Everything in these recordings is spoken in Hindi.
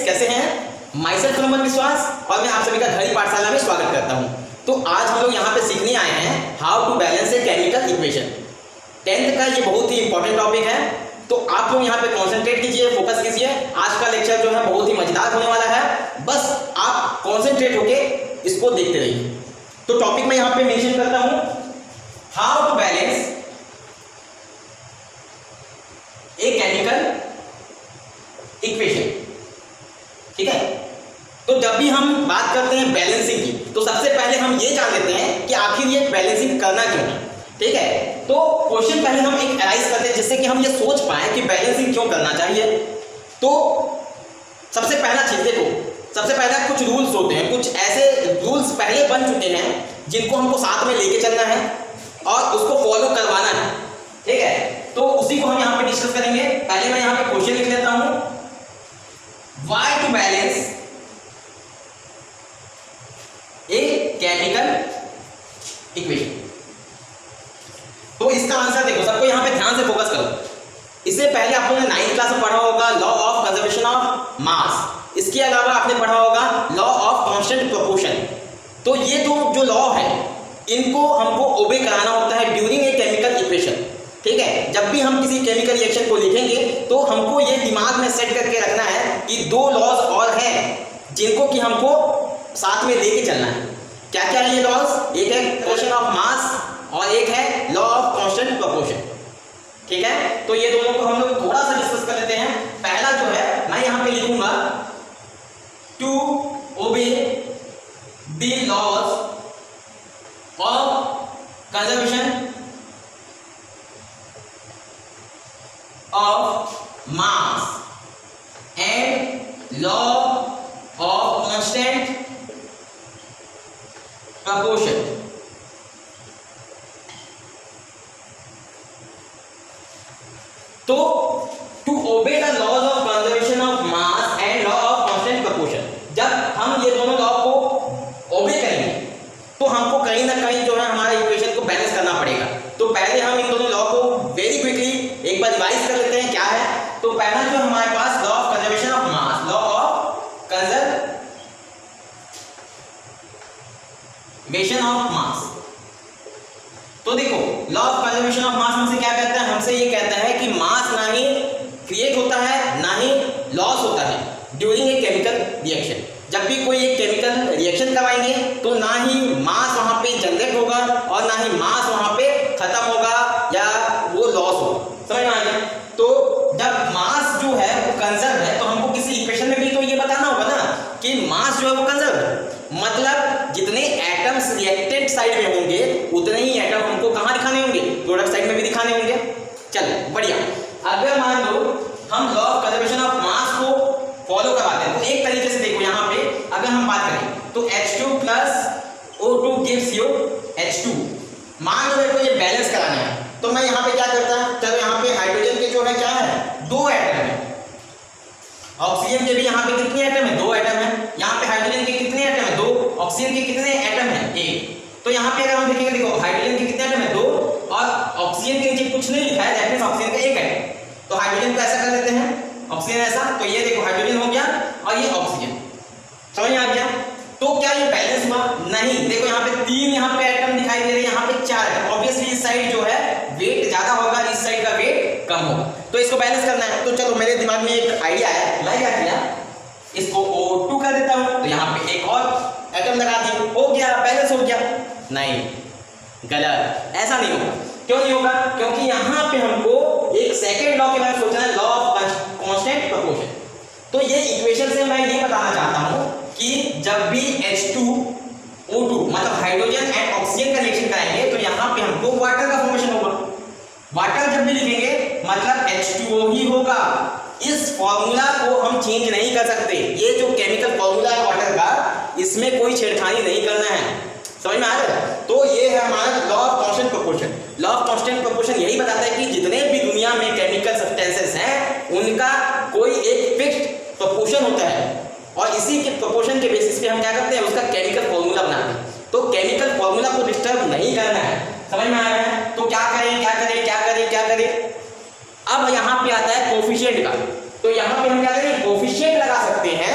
कैसे हैं? माई सेल्फ नंबर विश्वास और मैं आप सभी का घड़ी पाठशाला में स्वागत करता हूं। तो आज हम लोग यहाँ पे सीखने आए हैं how to balance a chemical equation. 10th का ये बहुत ही इंपॉर्टेंट टॉपिक है, तो आप लोग यहाँ पे कॉन्सेंट्रेट कीजिए, फोकस कीजिए। आज का लेक्चर जो है बहुत ही मजेदार होने वाला है, बस आप कॉन्सेंट्रेट होके इसको देखते रहिए। तो टॉपिक में यहाँ पे मेंशन करता हूँ how to balance a chemical equation. ठीक है, तो जब भी हम बात करते हैं बैलेंसिंग की, तो सबसे पहले हम ये जान लेते हैं कि आखिर ये बैलेंसिंग करना क्यों है। ठीक है, तो क्वेश्चन पहले हम एक एनालाइज करते हैं जिससे कि हम ये सोच पाए कि बैलेंसिंग क्यों करना चाहिए। तो सबसे पहला चीज देखो, सबसे पहला कुछ रूल्स होते हैं, कुछ ऐसे रूल्स पहले बन चुके हैं जिनको हमको साथ में लेके चलना है और उसको फॉलो करवाना है। ठीक है, तो उसी को हम यहाँ पे डिस्कस करेंगे। पहले मैं यहाँ पे क्वेश्चन लिख लेता हूँ, why to balance a chemical equation। तो इसका आंसर देखो, सबको यहाँ पे ध्यान से फोकस करो। इससे पहले आप लोगों ने 9th क्लास में पढ़ा होगा लॉ ऑफ कंजर्वेशन ऑफ मास, इसके अलावा आपने पढ़ा होगा लॉ ऑफ कांस्टेंट प्रोपोर्शन। तो ये दो जो लॉ है इनको हमको ओबे कराना होता है ड्यूरिंग ए केमिकल इक्वेशन। ठीक है, जब भी हम किसी केमिकल रिएक्शन को लिखेंगे तो हमको ये दिमाग में सेट करके रखना है कि दो लॉज और हैं जिनको कि हमको साथ में लेके चलना है। क्या क्या है ये लॉज? एक है कंजर्वेशन ऑफ मास और एक है लॉ ऑफ कांस्टेंट प्रोपोर्शन। ठीक है, तो ये दोनों को हम लोग थोड़ा सा डिस्कस कर लेते हैं। पहला जो है मैं यहाँ पे लिखूंगा to obey the laws of conservation of mass and law of constant proportion। तो to obey the laws of conservation of mass and law of constant proportion, जब हम ये दोनों लॉ को ओबे करेंगे तो हमको कहीं ना कहीं जो है हमारा इक्वेशन को बैलेंस करना पड़ेगा। तो पहले हम इन दोनों लॉ को वेरी क्विकली एक बार रिवाइज कर लेते हैं क्या है। तो पहला जो हमारे पास law of conservation of mass, law of conservation of mass. तो देखो law of conservation of mass हमसे क्या कहता है? हमसे ये कहता है कि मास ना ही क्रिएट होता है ना ही लॉस होता है ड्यूरिंग ए केमिकल रिएक्शन। जब भी कोई एक केमिकल रिएक्शन करवाएंगे तो ना ही मास वहां पे जनरेट होगा और ना ही मास वहां पे खत्म होगा या वो लॉस होगा। समझ में आ गया? तो जब मास जो है वो कंजर्व है तो हमको किसी इक्वेशन में भी तो ये बताना होगा ना कि मास जो है वो कंजर्व है, मतलब जितने एटम्स रिएक्टेंट साइड में होंगे उतने ही एटम हमको कहाँ दिखाने होंगे? प्रोडक्ट साइड में भी दिखाने होंगे। चलो बढ़िया। अगर मान लो हम लॉ ऑफ कंजर्वेशन ऑफ मास को फॉलो करवाते हैं तो एक तरीके से देखो, यहाँ पे अगर हम बात करें तो H2 plus O2 gives you H2। मान लो मेरे को ये बैलेंस कराना है तो मैं यहाँ पे क्या करता हूँ? चलो यहाँ पे हाइड्रोजन के जो है क्या है? 2 एटम है। ऑक्सीजन के भी यहाँ पे कितने एटम है? 2 एटम है। यहाँ पे हाइड्रोजन के कितने एटम है? 2। ऑक्सीजन के कितने एटम है? 1। तो यहाँ पे अगर हम देखेंगे, देखो हाइड्रोजन के कितने एटम है? 2 और ऑक्सीजन के नीचे कुछ नहीं लिखा है, दैट मींस ऑक्सीजन का 1 एटम। तो हाइड्रोजन को ऐसा कर देते हैं, ऑक्सीजन ऐसा, तो ये देखो हाइड्रोजन हो गया और ये ऑक्सीजन। समझ में आ गया? तो क्या ये बैलेंस हुआ? नहीं। देखो यहाँ पे 3 यहाँ पे एटम दिखाई दे रहे हैं, यहाँ पे 4 है। ऑब्वियसली इस साइड जो है वेट ज्यादा होगा, इस साइड का वेट कम होगा, तो इसको बैलेंस करना है। तो चलो मेरे दिमाग में एक आइडिया है, मैं क्या किया, इसको O2 कर देता हूँ, तो यहाँ पे एक और एटम लगा दी, हो गया, बैलेंस हो गया। नहीं, गलत, ऐसा नहीं होगा। क्यों नहीं होगा? क्योंकि यहाँ पे हमको एक सेकेंड लॉ के बारे में सोचना है, लॉ ऑफ कांस्टेंट प्रोपोर्शन। तो ये इक्वेशन से मैं ये बताना चाहता हूँ कि जब भी H2O2 मतलब हाइड्रोजन एंड ऑक्सीजन का रिएक्शन कराएंगे तो यहाँ पे हमको वाटर का फॉर्मेशन होगा। वाटर जब भी लिखेंगे मतलब H2O ही होगा। इस फॉर्मूला को हम चेंज नहीं कर सकते। ये जो केमिकल फॉर्मूला है वाटर का, इसमें कोई छेड़खानी नहीं करना है। समझ में आ रहा है? तो ये है हमारा law of constant proportion. Law of constant proportion यही बताता है कि जितने भी दुनिया में केमिकल सब्सटेंसेस हैं उनका कोई एक फिक्स्ड प्रोपोर्शन होता है और इसी के प्रोपोर्शन के बेसिस पे हम क्या करते हैं? उसका केमिकल फॉर्मूला बनाते हैं। तो केमिकल फॉर्मूला को डिस्टर्ब नहीं करना है। समझ में आ रहा है? तो क्या करें क्या करें क्या करें क्या करें? अब यहाँ पे आता है कोफिशिएंट का। तो यहाँ पे हम क्या करें? कोफिशिएंट लगा सकते हैं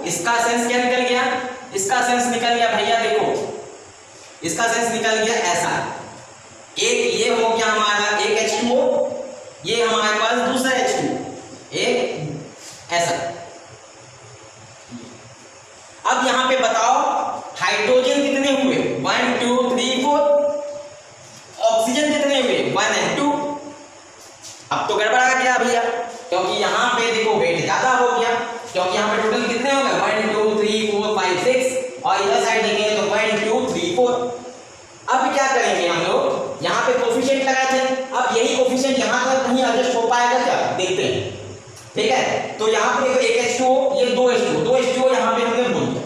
इसका सेंस क्या निकल गया, इसका सेंस निकल गया भैया, देखो इसका सेंस निकल गया ऐसा, एक ये हो गया हमारा एक H2O, ये हमारे पास दूसरा H2, एक ऐसा। अब यहां पे बताओ हाइड्रोजन कितने हुए, 1 2 3 4, ऑक्सीजन कितने हुए 1 और 2। अब तो गड़बड़ा गया भैया, क्योंकि यहां पे देखो वेट ज्यादा हो गया, क्योंकि यहां पे टोटल कितने हो गए 1 2 3 4 5 6, और इधर साइड देखेंगे तो 1 2 3 4। अब क्या करेंगे हम लोग, यहाँ पे कोफिशिएंट लगाए थे, अब यही कोफिशिएंट यहाँ पर कहीं एडजस्ट हो पाएगा क्या, देखते हैं। ठीक है, तो यहाँ पे देखो एक H2O, ये दो H2O यहाँ पे हमने बोल दिया।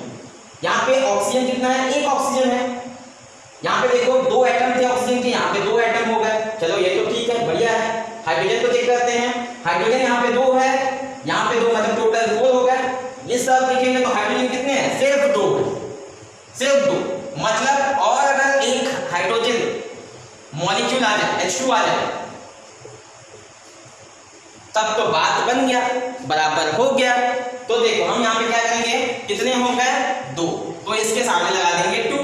यहाँ पे ऑक्सीजन कितना है, एक ऑक्सीजन है। यहाँ पे देखो दो एटम थे ऑक्सीजन के, यहाँ पे दो एटम हो गए, चलो ये तो ठीक है, बढ़िया है। हाइड्रोजन को चेक करते हैं, हाइड्रोजन यहाँ पे दो है, यहाँ पे दो, मतलब टोटल 4 हो गए। इस तरफ देखेंगे तो हाइड्रोजन कितने हैं, सिर्फ 2 है, सिर्फ 2। मतलब और अगर एक हाइड्रोजन मॉलिक्यूल आ जाए, H2 आ जाए, तब तो बात बन गया, बराबर हो गया। तो देखो हम यहाँ पे क्या करेंगे, कितने हो गए 2, तो इसके सामने लगा देंगे 2,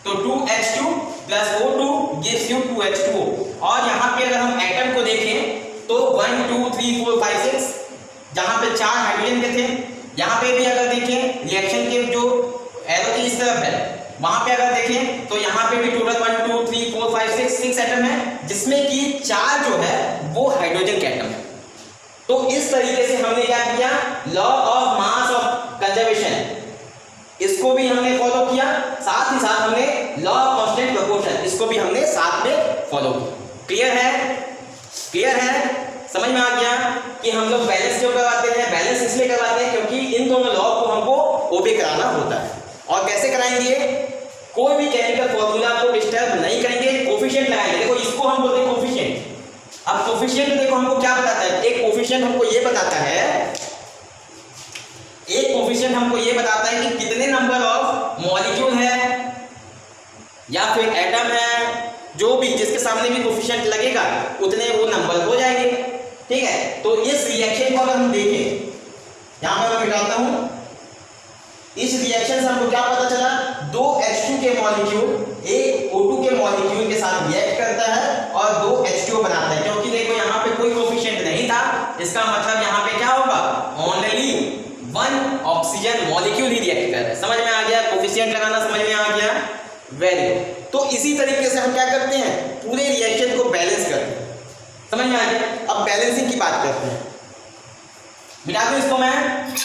तो 2H2 plus O2 gives you 2H2O। और यहाँ पे अगर हम एटम को देखें तो 1 2 3 4 5 6, जहाँ पे 4 हाइड्रोजन के थे, यहाँ पे भी अगर देखें रिएक्शन के जो एरो की इस तरफ है, वहां पे अगर देखें तो यहाँ पे भी टोटल 1 2 3 4 5 6 एटम है, जिसमें कि 4 जो है वो हाइड्रोजन के एटम है। तो इस तरीके से हमने क्या किया, law of mass of conservation, इसको भी हमने फॉलो किया, साथ ही साथ हमने लॉ ऑफ कांस्टेंट प्रोपोर्शन, इसको भी हमने साथ में फॉलो किया। क्लियर है, क्लियर है, समझ में आ गया कि हम लोग बैलेंस क्यों करवाते हैं। बैलेंस इसलिए करवाते हैं क्योंकि इन दोनों लॉ को हमको ओबे कराना होता है। और कैसे कराएंगे, कोई भी केमिकल फॉर्मूला को डिस्टर्ब नहीं करेंगे, कोफिशिएंट लगाएंगे। देखो इसको हम बोलते हैं कोफिशिएंट। अब कोफिशिएंट देखो हमको क्या बताता है, एक कोफिशिएंट हमको ये बताता है, एक कोफिशिएंट हमको ये बताता है कि कितने नंबर ऑफ मॉलिक्यूल है या फिर एटम है, जो भी जिसके सामने भी कोफिशिएंट लगेगा उतने वो नंबर हो जाएंगे। ठीक है, तो इस रिएक्शन को अगर हम देखें, यहां पर मैं मिटाता हूं, इस रिएक्शन से हमको क्या पता चला, 2 H2 के मॉलिक्यूल एक O2 के मॉलिक्यूल के साथ रिएक्ट करता है और 2 H2O बनाता है। क्योंकि देखो यहाँ पे कोई कोफिशिएंट नहीं था, इसका मतलब यहाँ पे क्या होगा, ओनली 1 ऑक्सीजन मॉलिक्यूल ही रिएक्ट कर रहा है। समझ में आ गया, कोफिशिएंट लगाना समझ में आ गया, वेरी गुड। तो इसी तरीके से हम क्या करते हैं, पूरे रिएक्शन को बैलेंस करते हैं। समझ में आ गया। अब बैलेंसिंग की बात करते हैं, मिटा दूं इसको मैं।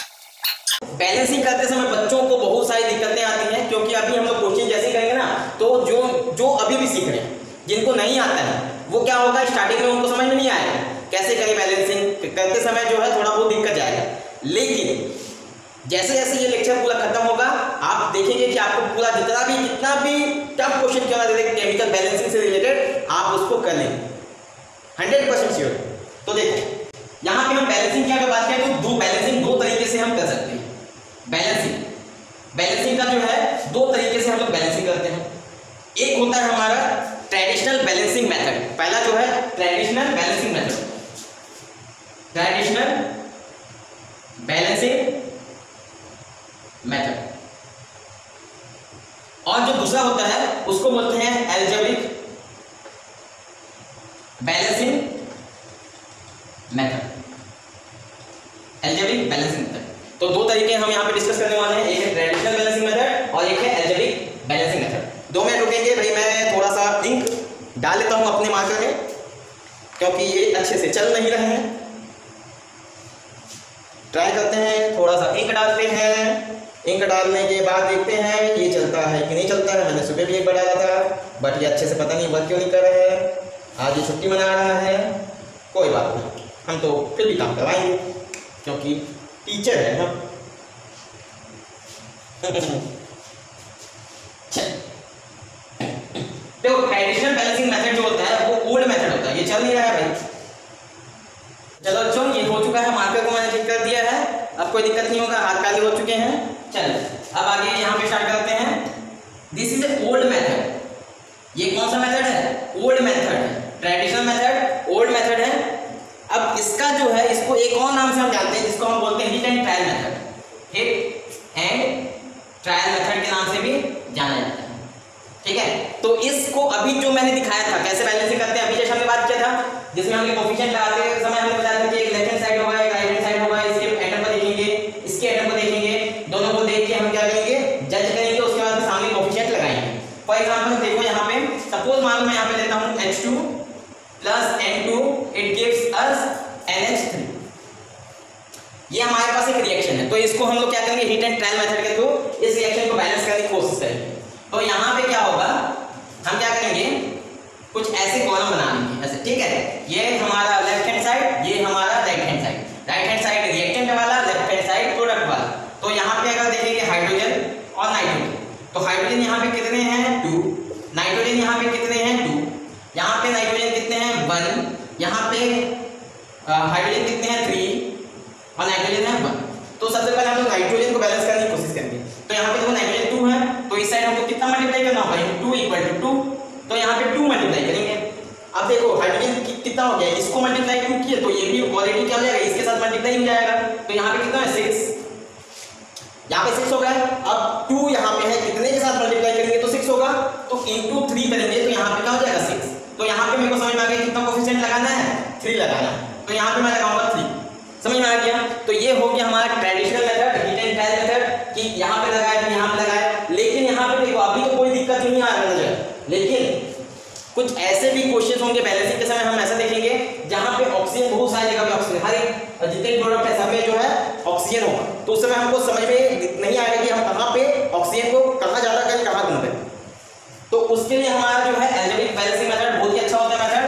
बैलेंसिंग करते समय बच्चों को बहुत सारी दिक्कतें आती हैं, क्योंकि अभी हम लोग कोचिंग जैसे करेंगे ना, तो जो अभी भी सीख रहे हैं, जिनको नहीं आता है, वो क्या होगा, स्टार्टिंग में उनको समझ में नहीं आएगा कैसे करें। बैलेंसिंग करते समय जो है थोड़ा बहुत दिक्कत जाएगा, लेकिन जैसे जैसे ये लेक्चर पूरा खत्म होगा, आप देखेंगे कि आपको पूरा कितना भी टफ क्वेश्चन क्यों ना दे दे केमिकल बैलेंसिंग से रिलेटेड, आप उसको कर लेंगे 100% श्योर। तो देखो यहाँ पे हम बैलेंसिंग क्या बात करें, तो बैलेंसिंग 2 तरीके से हम कर सकते हैं। बैलेंसिंग का जो है 2 तरीके से हम लोग बैलेंसिंग करते हैं। एक होता है हमारा ट्रेडिशनल बैलेंसिंग मेथड, पहला जो है traditional balancing method, traditional balancing method, और जो दूसरा होता है उसको बोलते हैं algebraic balancing method, algebraic balancing method. तो 2 तरीके हम यहाँ पे डिस्कस करने वाले हैं, एक है ट्रेडिशनल बैलेंसिंग मेथड और एक है अलजेब्रिक बैलेंसिंग मेथड। 2 मिनट रुकेंगे भाई, मैं थोड़ा सा इंक डाल लेता हूँ अपने मार्कर में, क्योंकि ये अच्छे से चल नहीं रहे हैं। ट्राई करते हैं, थोड़ा सा इंक डालते हैं, इंक डालने के बाद देखते हैं ये चलता है कि नहीं चलता है। मैंने सुबह भी एक बार डाला था, बट ये अच्छे से पता नहीं वर्क क्यों नहीं कर रहे हैं। आज ये छुट्टी मना रहा है, कोई बात नहीं, हम तो फिर भी काम करवाएंगे क्योंकि टीचर है हम। देखो ट्रेडिशनल बैलेंसिंग मेथड जो होता है वो ओल्ड मेथड होता है, ये चल नहीं रहा है भाई। चलो बच्चों ये हो चुका है, मार्कर को मैंने ठीक कर दिया है, अब कोई दिक्कत नहीं होगा, हाथ काले हो चुके हैं। चलो अब आगे यहाँ पे स्टार्ट करते हैं। This is a old method. ये कौन सा मेथड है, ओल्ड मेथड है। ट्रेडिशनल मेथड ओल्ड मेथड है। अब इसका जो है, इसको एक और नाम से हम जानते हैं, जिसको हम बोलते हैं hit and trial method. Hit trial method के नाम से भी जाना जाता है। ठीक है, तो इसको अभी जो मैंने दिखाया था कैसे बैलेंसिंग करते हैं, अभी जैसे हमने बात किया था जिसमें हमने कोफिशिएंट लगाते समय हमने बताया था कि एक लेफ्ट हैंड साइड होगा एक राइट हैंड साइड होगा, इसके एटम को देखेंगे इसके एटम को देखेंगे, दोनों को देख के हम क्या करेंगे जज करेंगे, उसके बाद सामने कोफिशिएंट लगाएंगे। फॉर एग्जांपल देखो यहाँ पे सपोज मान लो मैं यहाँ पे लेता हूँ H2 plus N2 it gives us NH3। ये हमारे पास एक रिएक्शन है, तो इसको हम लोग क्या करेंगे हीट एंड ट्रायल मेथड के थ्रू इस रिएक्शन को बैलेंस करने की कोशिश करेंगे। तो यहाँ पे क्या होगा, हम क्या करेंगे कुछ ऐसे कॉलम बना लेंगे ऐसे। ठीक है, ये हमारा लेफ्ट हैंड साइड, ये हमारा right hand side, right hand side reactant वाला, लेफ्ट हैंड साइड प्रोडक्ट वाला। तो यहाँ पे अगर देखेंगे हाइड्रोजन और नाइट्रोजन, तो हाइड्रोजन यहाँ पे कितने हैं 2, नाइट्रोजन यहाँ पे कितने हैं 2, यहाँ पे नाइट्रोजन कितने हैं 1, यहाँ पे हाइड्रोजन कितने हैं 3 और नाइट्रोजन है 1। तो सबसे पहले हम लोग नाइट्रोजन को बैलेंस करने की कोशिश करेंगे। तो यहाँ पे देखो नाइट्रोजन 2 है, तो इस साइड हमको कितना मल्टीप्लाई करना होगा 2 = 2, तो यहाँ पे 2 मल्टीप्लाई करेंगे। अब देखो हाइड्रोजन कितना हो गया, इसको मल्टीप्लाई 2 किया तो ये भी ऑलरेडी क्या हो जाएगा इसके साथ मल्टीप्लाई हो जाएगा, तो यहाँ पे कितना है 6, यहाँ पे 6 हो गया। अब 2 यहाँ पे है, कितने के साथ मल्टीप्लाई करेंगे तो 6 होगा, तो इंटू 3 करेंगे तो यहाँ पे क्या हो जाएगा 6। तो यहाँ पे मेरे को समझ में आ गया कितना कोफिशिएंट लगाना है 3 लगाना है, तो यहाँ पे मैं लगाऊंगा 3। समझ में आ गया, तो ये हो गया हमारा traditional method heat and trial method कि यहाँ पे लगाया तो यहाँ पे लगाया। लेकिन यहाँ पे देखो अभी तो कोई दिक्कत नहीं आ रहा है, लेकिन कुछ ऐसे भी क्वेश्चन होंगे बैलेंसिंग के समय हम ऐसा देखेंगे जहाँ पे ऑक्सीजन बहुत सारी जगह पे ऑक्सीजन, हर एक जितने प्रोडक्ट है सब में जो है ऑक्सीजन होगा, तो उस समय हमको समझ में नहीं आएगा कि हम कहाँ पे ऑक्सीजन को कहाँ ज़्यादा करें कहाँ कम करें। तो उसके लिए हमारा जो है एल्जेब्रिक बैलेंसिंग मेथड बहुत ही अच्छा होता है मेथड।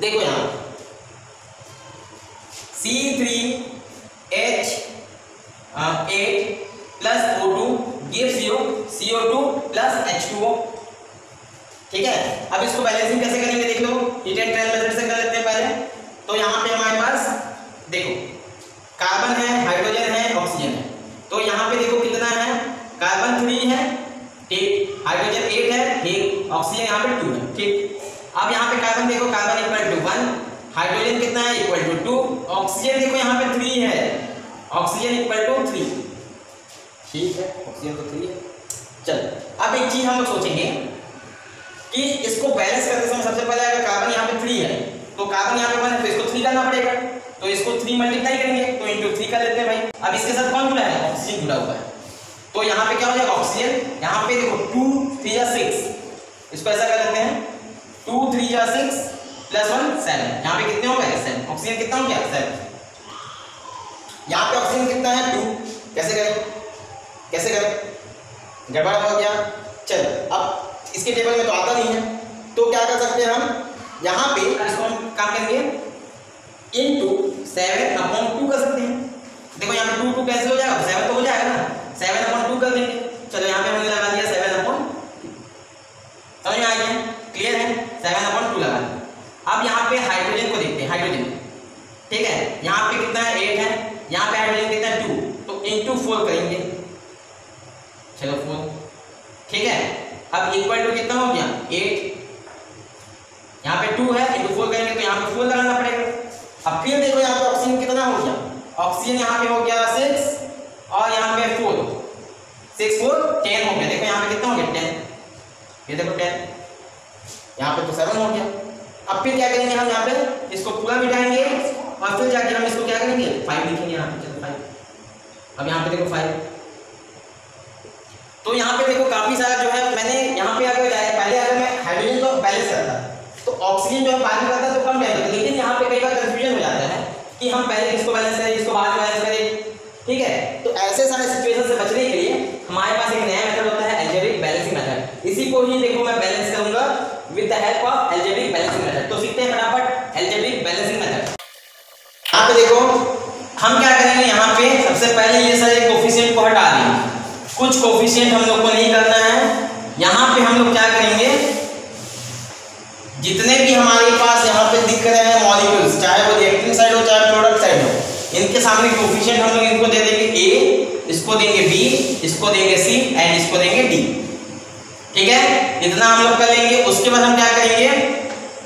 देखो यहाँ C3H8 plus O2 gives you CO2 plus H2O। ठीक है, अब इसको बैलेंसिंग कैसे करेंगे देख लो, हीट एंड ट्रायल मेथड से कर लेते हैं पहले। तो यहाँ पे हमारे पास देखो कार्बन है, हाइड्रोजन है, ऑक्सीजन है, तो यहाँ पे देखो कितना है कार्बन 3 है, ठीक, हाइड्रोजन 8 है, ठीक, ऑक्सीजन यहाँ पे 2 है। ठीक, अब यहाँ पे कार्बन देखो कार्बन = 1, हाइड्रोजन कितना है = 2, ऑक्सीजन देखो यहाँ पे 3 है, ऑक्सीजन = 3। ठीक है, ऑक्सीजन तो 3 है। चलो अब एक चीज हम लोग सोचेंगे कि इसको बैलेंस करते समय सबसे पहले अगर कार्बन यहाँ पे 3 है तो कार्बन यहाँ पे 1 है, तो इसको 3 करना पड़ेगा, तो इसको 3 मल्टीप्लाई करेंगे तो इंटू 3 कर लेते हैं भाई। अब इसके साथ कौन जुड़ा है ऑक्सीजन जुड़ा हुआ है, तो यहाँ पे क्या हो जाएगा ऑक्सीजन, यहाँ पे देखो 2 3 = 6, इसको ऐसा कर लेते हैं 2 3 = 6 प्लस 1 7, यहाँ पे कितने हो गए 7, ऑक्सीजन कितना हो गया 7, यहाँ पे ऑक्सीजन कितना है 2, कैसे करें गड़बड़ हो गया। चलो अब इसके टेबल में तो आता नहीं है, तो क्या कर सकते हैं हम यहाँ पे इसको हम क्या करेंगे इंटू 7/2 कर सकते हैं। देखो यहाँ पे 2 कैसे हो जाएगा 7 तो हो जाएगा ना, 7/2 कर देंगे। चलो यहाँ पे हमने लगा दिया 7/2, समझ में आ गया, क्लियर है, 7/2 लगा दिया। अब यहाँ पे हाइड्रोजन को देखते हैं, हाइड्रोजन ठीक है, यहाँ पे कितना है 8 है, यहाँ पे हाइड्रोजन कितना है 2, तो इंटू 4 करेंगे, चलो 4, ठीक है। अब इक्वल टू कितना हो गया 8, यहाँ पे 2 है, इंटू 4 करेंगे तो यहाँ पे 4 लगाना पड़ेगा। अब फिर देखो यहाँ पे ऑक्सीजन कितना हो गया, ऑक्सीजन यहाँ पे हो गया 6 और यहाँ पे 4, 6 4 10 हो गया। देखो यहाँ पे कितना हो गया 10, ये देखो 10, यहाँ पे तो 7 हो गया। अब फिर क्या करेंगे हम यहाँ पे इसको पूरा मिटाएंगे और फिर जाके हम इसको क्या करेंगे 5 लिखेंगे यहाँ पे, चलो 5। अब यहाँ पे देखो 5, तो यहाँ पे देखो काफी सारा जो है मैंने यहाँ पे अगर पहले अगर मैं हाइड्रोजन को बैलेंस करता तो ऑक्सीजन जो है बाद में करता तो कम टाइम लगता, लेकिन यहाँ पे कई बार कंफ्यूजन हो जाता है कि हम पहले किसको बैलेंस करें किसको बाद में बैलेंस करें, ठीक है। तो ऐसे सारे सिचुएशन से बचने के लिए हमारे पास एक नया मेथड होता है अलजेब्रिक बैलेंसिंग मेथड। इसी को ही देखो मैं बैलेंस करूंगा with the help of algebraic balancing method. तो सीखते हैं फटाफट अलजेब्रिक बैलेंसिंग मेथड। यहाँ पे देखो हम क्या करेंगे, यहाँ पे सबसे पहले ये सारे कोफिशिएंट को हटा देंगे, कुछ कोफिशिएंट हम लोग को नहीं करना है। यहाँ पे हम लोग क्या करेंगे, जितने भी हमारे पास यहाँ पे दिख रहे हैं मॉलिक्यूल्स, चाहे वो रिएक्टिंग साइड हो चाहे प्रोडक्ट साइड हो, इनके सामने कोफिशिएंट हम लोग इनको दे देंगे A, इसको देंगे B, इसको देंगे C एंड इसको देंगे D, ठीक है। इतना हम लोग कर लेंगे। उसके बाद हम क्या करेंगे,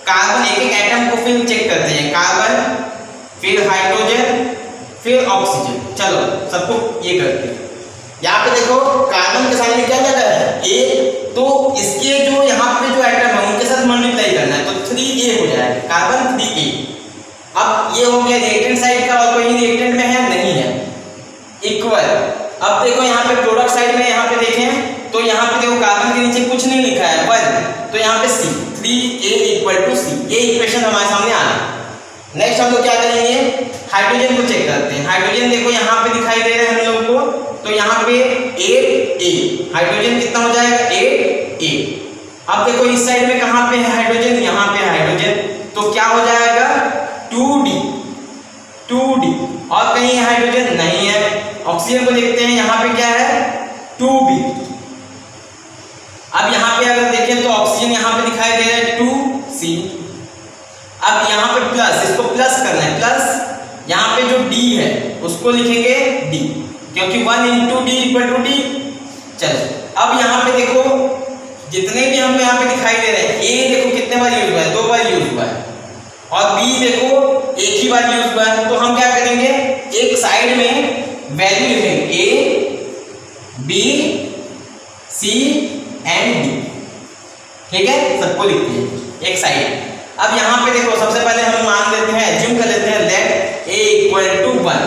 कार्बन एक एक एटम को फिर चेक करते हैं, कार्बन फिर हाइड्रोजन फिर ऑक्सीजन, चलो सबको ये करते हैं। यहाँ पे देखो कार्बन के सामने क्या लगा है ए, तो इसके जो यहाँ पे जो एटम है उनके साथ मल्टीप्लाई करना है, तो 3a हो जाएगा, कार्बन 3a। अब ये हो गया रिएक्टेंट साइड का, और कोई रिएक्टेंट में है नहीं है, इक्वल। अब देखो यहाँ पे प्रोडक्ट साइड में यहाँ पे देखें तो यहाँ पे देखो कार्बन के नीचे कुछ नहीं लिखा है 1, तो यहाँ पे C, 3a equal to C, ये इक्वेशन हमारे सामने आ रहा है। नेक्स्ट हम लोग क्या करेंगे, हाइड्रोजन को चेक करते हैं। हाइड्रोजन देखो यहाँ पे दिखाई दे रहे हैं हम लोग को, तो यहाँ पे 8a, हाइड्रोजन कितना हो जाएगा 8a। अब देखो इस साइड में कहाँ पे है हाइड्रोजन, यहाँ पे हाइड्रोजन, तो क्या हो जाएगा 2d, 2d। और कहीं हाइड्रोजन नहीं है। ऑक्सीजन को देखते हैं, यहाँ पे क्या है 2b। अब यहाँ पे अगर देखें तो ऑक्सीजन यहाँ पे दिखाई दे रहा है 2c। अब यहाँ पे प्लस, इसको प्लस करना है, प्लस यहाँ पे जो d है उसको लिखेंगे d, क्योंकि 1 into D equal to D. चलो अब यहाँ पे देखो जितने भी हम यहाँ पे दिखाई दे रहे हैं, a देखो कितने बार यूज हुआ है, 2 बार यूज हुआ है, और b देखो एक ही बार यूज हुआ है। तो हम क्या करेंगे, एक साइड में वैल्यू लिखेंगे a, b, c and d, ठीक है, सबको लिखते हैं एक साइड। अब यहाँ पे देखो सबसे पहले हम मान लेते हैं, एज्यूम कर लेते हैं let a equal to 1,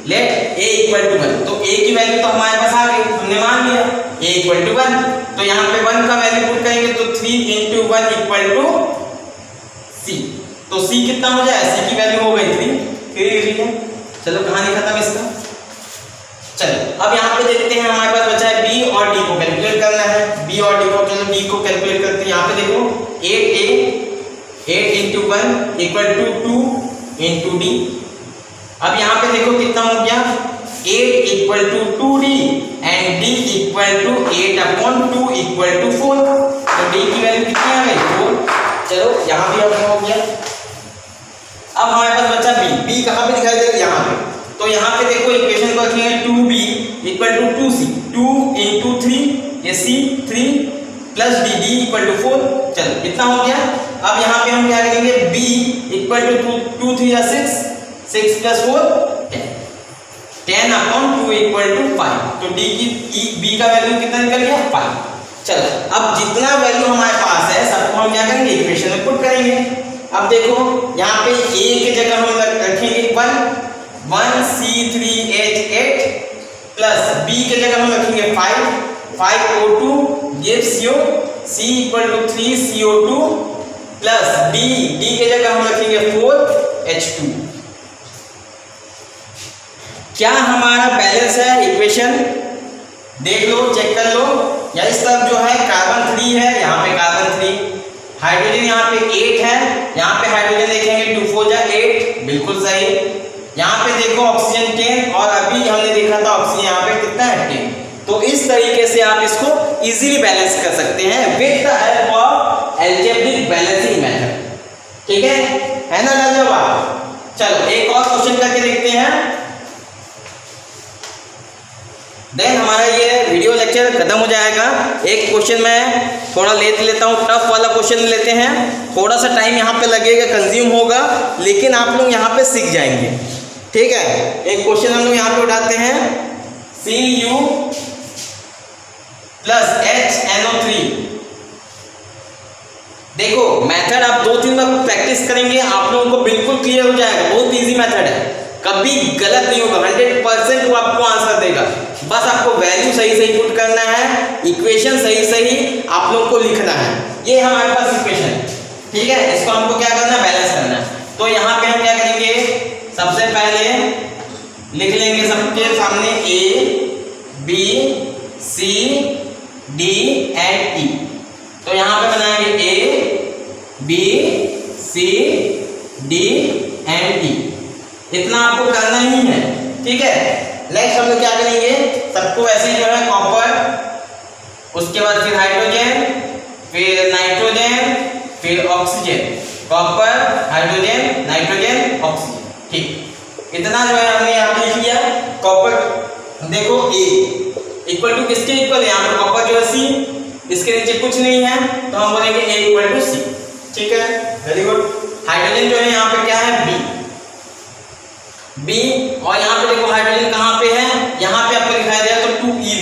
let a equal to 1, तो a की वैल्यू तो हमारे पास आ गई, हमने मान लिया a इक्वल टू 1, तो यहाँ पे 1 का वैल्यू पुट करेंगे तो 3 इंटू 1 इक्वल टू c, तो c कितना हो जाए, c की वैल्यू हो गई 3 लिख लिया। चलो कहानी खत्म इसका। चलो अब यहाँ पे देखते हैं, हमारे पास बचा है b और d को कैलकुलेट करना है, b और d को, चलो d को कैलकुलेट करते हैं। यहाँ पे देखो 8 into 1 equal to 2 into D. अब यहाँ पे देखो कितना हो गया, 8 equal to 2d and d equal to 8/2 equal to 4, तो d की वैल्यू कितनी आ गई 4। चलो यहाँ भी अब हो गया। अब हमारे पास बचा b, b कहाँ पे दिखाई दे रहा है, यहाँ पे, तो यहाँ पे देखो इक्वेशन को रखेंगे 2b equal to 2c, 2 into 3 ये c 3 plus d, d equal to 4। चलो इतना हो गया। अब यहाँ पे हम क्या करेंगे, b इक्वल टू 2 3 या 6, 6 प्लस 4 10/2 इक्वल टू 5, तो d की b का वैल्यू कितना निकल गया 5। चलो अब जितना वैल्यू हमारे पास है सबको हम क्या करेंगे, इक्वेशन में पुट करेंगे। अब देखो यहाँ पे a की जगह हम रखेंगे 1C3H8 प्लस b की जगह हम रखेंगे 5O2 gives you C equal to 3CO2 plus d की जगह हम रखेंगे 4H2। क्या हमारा बैलेंस है इक्वेशन, देख लो, चेक कर लो। या इस तरफ जो है कार्बन 3 है, यहाँ पे कार्बन 3, हाइड्रोजन यहाँ पे 8 है, यहाँ पे हाइड्रोजन देखेंगे 2 4 8, बिल्कुल सही। यहाँ पे देखो ऑक्सीजन 10, और अभी हमने देखा था ऑक्सीजन यहाँ पे कितना है 10। तो इस तरीके से आप इसको इजीली बैलेंस कर सकते हैं with the help of algebraic balancing method, ठीक है ना लाजवाब। चलो एक और क्वेश्चन करके देखते हैं, देन हमारा ये वीडियो लेक्चर खत्म हो जाएगा। एक क्वेश्चन मैं थोड़ा लेता हूँ, टफ वाला क्वेश्चन लेते हैं, थोड़ा सा टाइम यहाँ पे लगेगा, कंज्यूम होगा, लेकिन आप लोग यहाँ पे सीख जाएंगे, ठीक है। एक क्वेश्चन हम लोग यहाँ पे उठाते हैं, Cu प्लस HNO3। देखो मेथड आप 2-3 बार प्रैक्टिस करेंगे, आप लोगों को बिल्कुल क्लियर हो जाएगा, बहुत इजी मेथड है, कभी गलत नहीं होगा, 100% वो आपको आंसर देगा। बस आपको वैल्यू सही सही पुट करना है, इक्वेशन सही सही आप लोगों को लिखना है। ये हमारे पास इक्वेशन, ठीक है, इसको हमको क्या करना है, बैलेंस करना है। तो यहाँ पे हम क्या करेंगे, सबसे पहले लिख लेंगे सबके सामने A B C D and E। तो यहाँ पे बनाएंगे A B C D and E, इतना आपको करना ही है, ठीक है। नेक्स्ट हम लोग क्या करेंगे, सबको ऐसे जो है कॉपर, उसके बाद फिर हाइड्रोजन, फिर नाइट्रोजन, फिर oxygen, copper hydrogen nitrogen oxygen, ठीक। इतना जो है हमने यहाँ पे लिख लिया। कॉपर देखो A इक्वल टू किसके इक्वल है, यहाँ पर कॉपर जो है C, इसके नीचे कुछ नहीं है, तो हम बोलेंगे A इक्वल टू C, ठीक है, वेरी गुड। हाइड्रोजन जो है यहाँ पे क्या है B, और यहाँ पे देखो हाइड्रोजन कहाँ पे है, यहाँ पे आपको दिखाई दिया तो 2E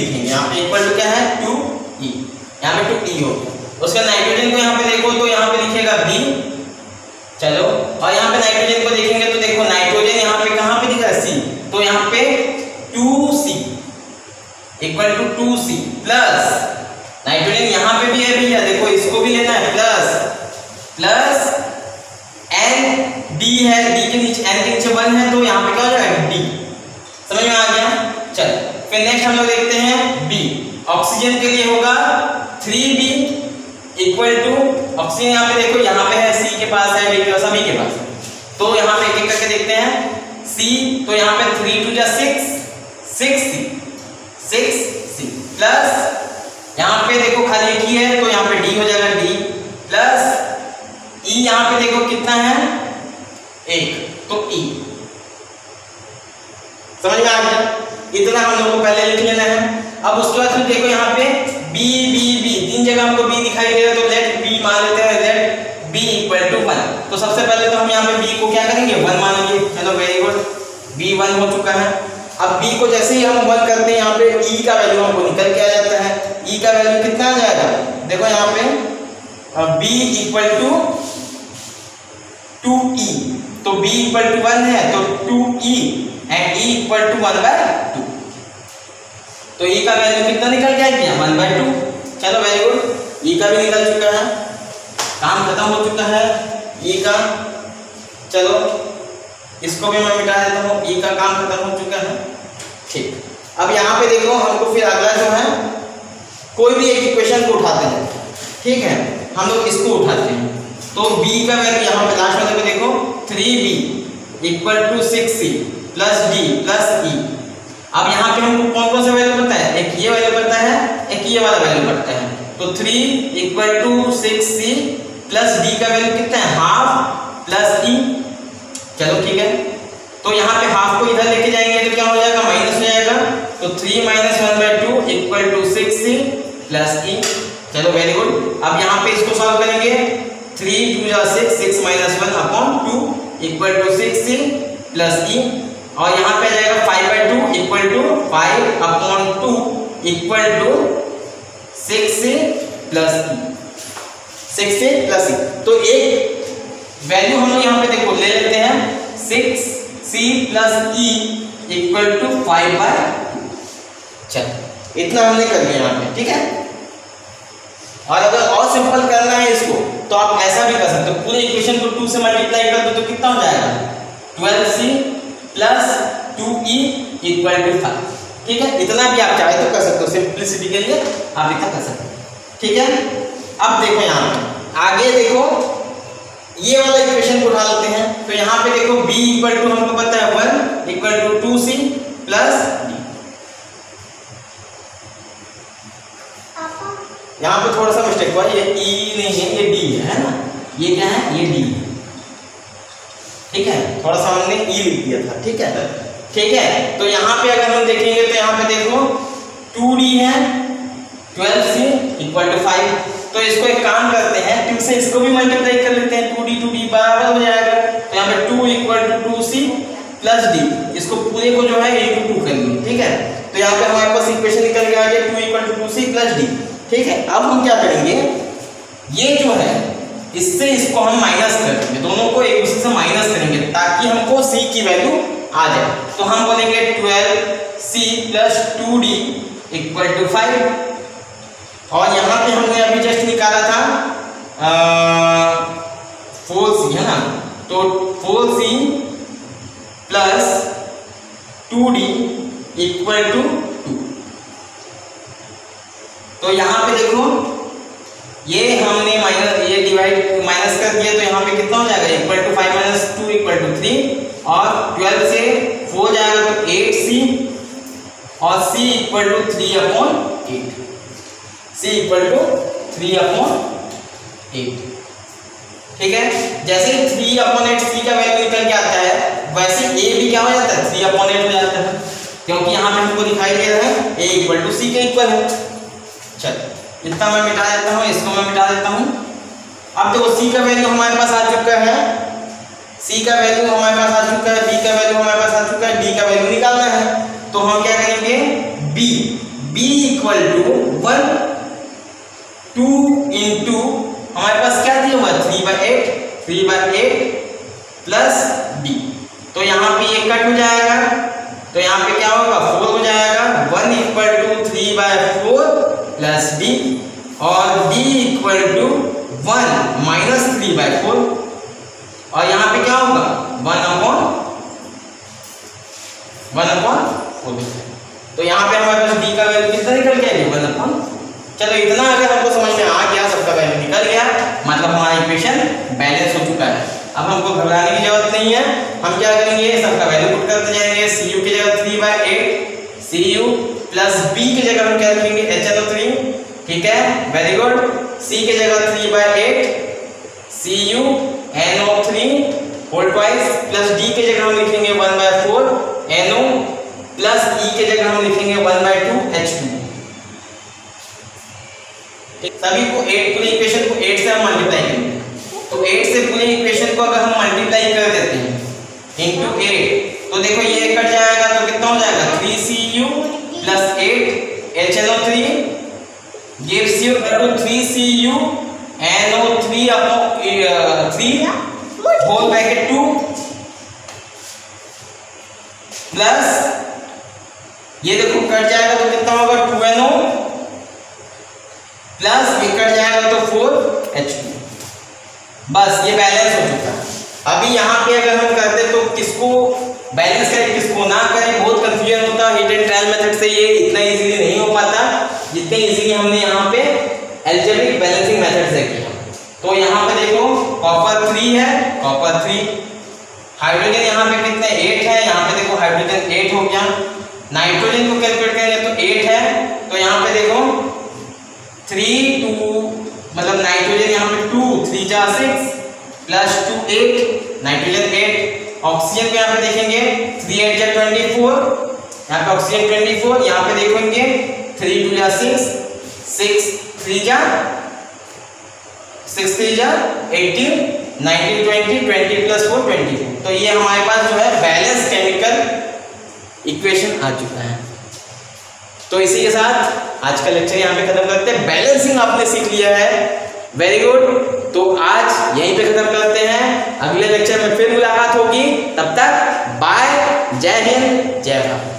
उसका नाइट्रोजन को यहाँ पे देखो तो यहाँ पे लिखेगा B, चलो, और यहाँ पे नाइट्रोजन को देखेंगे तो देखो नाइट्रोजन यहाँ पे कहाँ पे दिख रहा है C, तो यहाँ पे 2C equal to 2C plus nitrogen यहाँ पे भी है भैया, देखो इसको भी लेना है प्लस ND है, D के नीचे N के नीचे 1 है तो यहाँ पे क्या हो जाएगा D, समझ में आ गया। चल फिर नेक्स्ट हम लोग देखते हैं B, ऑक्सीजन के लिए होगा 3B इक्वल टू, ऑक्सीजन यहाँ पे देखो यहाँ पे है C के पास है, B के पास, सभी के पास, तो यहाँ पे एक एक करके देखते हैं। C तो यहाँ पे 3 2 जा 6C प्लस यहाँ पे देखो खाली एक ही है तो यहाँ पे D हो जाएगा D प्लस E, यहाँ पे देखो कितना है 1 तो E, समझ में आ गया। इतना हम लोग को पहले लिख लेना है। अब उसके बाद फिर देखो यहाँ पे B तीन जगह हमको B दिखाई दे रहा है तो लेट B मान लेते हैं, लेट B इक्वल टू 1। तो सबसे पहले तो हम यहाँ पे B को क्या करेंगे 1 मानेंगे, चलो वेरी गुड, B 1 हो चुका है। अब B को जैसे ही हम 1 करते हैं यहाँ पे E का वैल्यू हमको निकल के आ जाता है, E का वैल्यू कितना आ जाएगा, देखो यहाँ पे B इक्वल टू 2E, तो B इक्वल टू 1 है तो 2E and E equal to 1/2, तो E का वैल्यू कितना निकल के आ गया 1/2। चलो वेरी गुड, E का भी निकल चुका है, काम खत्म हो चुका है E का। चलो इसको भी मैं मिटा देता हूँ, E का काम खत्म हो चुका है, ठीक। अब यहाँ पे देखो हमको फिर अगला जो है कोई भी एक इक्वेशन को उठाते हैं, ठीक है, हम लोग इसको उठाते हैं तो B का वैल्यू यहाँ पे लास्ट में देखो 3B equal to 6C plus D plus E। अब यहाँ पे हमको कौन कौन सा वैल्यू पता है, एक ये वैल्यू पता है, एक ये वाला वैल्यू पता है, तो 3 equal to 6C plus D का वैल्यू कितना है हाफ प्लस E, चलो ठीक है। तो यहाँ पे हाफ को इधर लेके जाएंगे तो क्या हो जाएगा माइनस हो जाएगा, तो 3 minus 1/2 equal to 6C plus E, चलो वेरी गुड। अब यहाँ पे इसको सॉल्व करेंगे, 3 2 जा 6, 6 minus 1 upon 2 equal to 6C plus E, और यहाँ पे आ जाएगा 5/2 equal to 5 upon 2 equal to 6C plus E, 6C plus E। तो एक वैल्यू हम लोग यहाँ पे देखो ले लेते हैं 6C plus E equal to 5/2। चल इतना हमने कर लिया यहाँ पे, ठीक है। और अगर और सिंपल करना है इसको तो आप ऐसा भी कर सकते हो, पूरे इक्वेशन को 2 से मल्टीप्लाई कर दो तो कितना हो जाएगा 12C plus 2E equal to 5, ठीक है। इतना भी आप चाहे तो कर सकते हो, सिंप्लिसिटी के लिए आप इतना कर सकते हो, ठीक है। अब देखो यहाँ पे आगे देखो ये वाला इक्वेशन को उठा लेते हैं, तो यहाँ पे देखो B इक्वल टू हमको पता है 1 equal to 2C plus D। यहाँ पे थोड़ा सा मिस्टेक हुआ, ये E नहीं है ये D है ना, ये क्या है ये D, ठीक है, थोड़ा सा हमने E लिख दिया था, ठीक है, ठीक है। तो यहाँ पे अगर हम देखेंगे तो यहाँ पे देखो 2D है 12C इक्वल टू 5, तो इसको एक काम करते हैं 2 से इसको भी मल्टीप्लाई कर लेते हैं, 2D बराबर हो जाएगा, तो यहाँ पे 2 equal to 2C plus D, इसको पूरे को जो है इंटू 2 कर लेंगे, ठीक है। तो यहाँ पे हमारे पास इक्वेशन निकल के आ गया 2 equal to 2C plus D, ठीक है। अब हम क्या करेंगे, ये जो है इससे इसको हम माइनस कर देंगे, दोनों को एक दूसरे से माइनस करेंगे ताकि हमको C की वैल्यू आ जाए। तो हम बोलेंगे 12C plus 2D equal to 5, और यहाँ पे हमने अभी जस्ट निकाला था 4C है ना, तो 4C plus 2D equal to 2। तो यहाँ पे देखो ये हमने माइनस ये डिवाइड माइनस कर दिया, तो यहाँ पे कितना हो जाएगा equal to 5 minus 2 equal to 3, और 12 से 4 जाएगा तो 8C, और C equal to 3/8, C equal to 3/8, ठीक है। जैसे 3/8 C का वैल्यू निकल के आता है, वैसे A भी क्या हो जाता है 3/8 हो जाता है, क्योंकि यहाँ पे हमको दिखाई दे रहा है A इक्वल टू C के इक्वल है। चल इतना मैं मिटा देता हूँ, इसको मैं मिटा देता हूँ। अब देखो C का वैल्यू हमारे पास आ चुका है, C का वैल्यू हमारे पास आ चुका है, B का वैल्यू हमारे पास आ चुका है, D का वैल्यू निकालना है, तो हम क्या करेंगे B इक्वल टू 1 2 इंटू हमारे पास क्या दिया हुआ 3/8 प्लस b। तो यहाँ पे ये कट हो जाएगा, तो यहाँ पे क्या होगा 4 हो जाएगा। 1 इक्वल टू 3/4 प्लस b और b इक्वल टू 1 माइनस 3/4 और यहाँ पे क्या होगा 1/4। तो यहाँ पे हमारे पास b का वैल्यू कितना निकल गया 1/4। चलो इतना अगर हमको समझ में आ गया, सबका वैल्यू निकल गया, मतलब हमारा इक्वेशन बैलेंस हो चुका है। अब हमको घबराने की जरूरत नहीं है। हम क्या करेंगे, सबका वैल्यू पुट करते जाएंगे। cu की जगह 3/8 cu प्लस b की जगह हम क्या लिखेंगे HNO3, ठीक है, वेरी गुड। c की जगह 3/8 cu NO3 whole twice plus d की जगह हम लिखेंगे 1/4 NO प्लस e की जगह हम लिखेंगे 1/2 H2। सभी को 8 पूरी इक्वेशन को 8 से हम मल्टीप्लाई करेंगे। तो 8 से पूरी इक्वेशन को अगर हम मल्टीप्लाई कर देते हैं इनटू 8 तो देखो ये कट जाएगा, तो कितना हो जाएगा 3cu plus 8 HNO3 gives you 3cu NO3 upon 3 whole bracket 2 plus ये देखो कट जाएगा तो कितना होगा 2NO प्लस ये कट जाएगा तो 4H2। बस ये बैलेंस हो चुका है। अभी यहाँ पे अगर हम करते तो किसको बैलेंस करें किसको ना करें, बहुत कंफ्यूजन होता है। हिट एंड ट्रायल मेथड से ये इतना इजीली नहीं हो पाता जितने इजीली हमने यहाँ पे अलजेब्रिक बैलेंसिंग मेथड से किया। तो यहाँ पे देखो कॉपर 3 है, कॉपर 3, हाइड्रोजन यहाँ पे कितने 8 है, यहाँ पे देखो हाइड्रोजन 8 हो गया। नाइट्रोजन को कैलकुलेट करेंगे तो 8 है, तो यहाँ पे देखो 3 2 मतलब नाइट्रोजन यहाँ पे 2 3 जा 6 प्लस 2 8 नाइट्रोजन 8। ऑक्सीजन को यहाँ पे देखेंगे 3 8 जा 24, यहाँ पे ऑक्सीजन 24, यहाँ पे देखेंगे 3 2 जा 6 6 3 जा 18 19 20 20 प्लस 4 24। तो ये हमारे पास जो है बैलेंस केमिकल इक्वेशन आ चुका है। तो इसी के साथ आज का लेक्चर यहाँ पे खत्म करते हैं। बैलेंसिंग आपने सीख लिया है, वेरी गुड। तो आज यहीं पे खत्म करते हैं, अगले लेक्चर में फिर मुलाकात होगी। तब तक बाय, जय हिंद, जय भारत।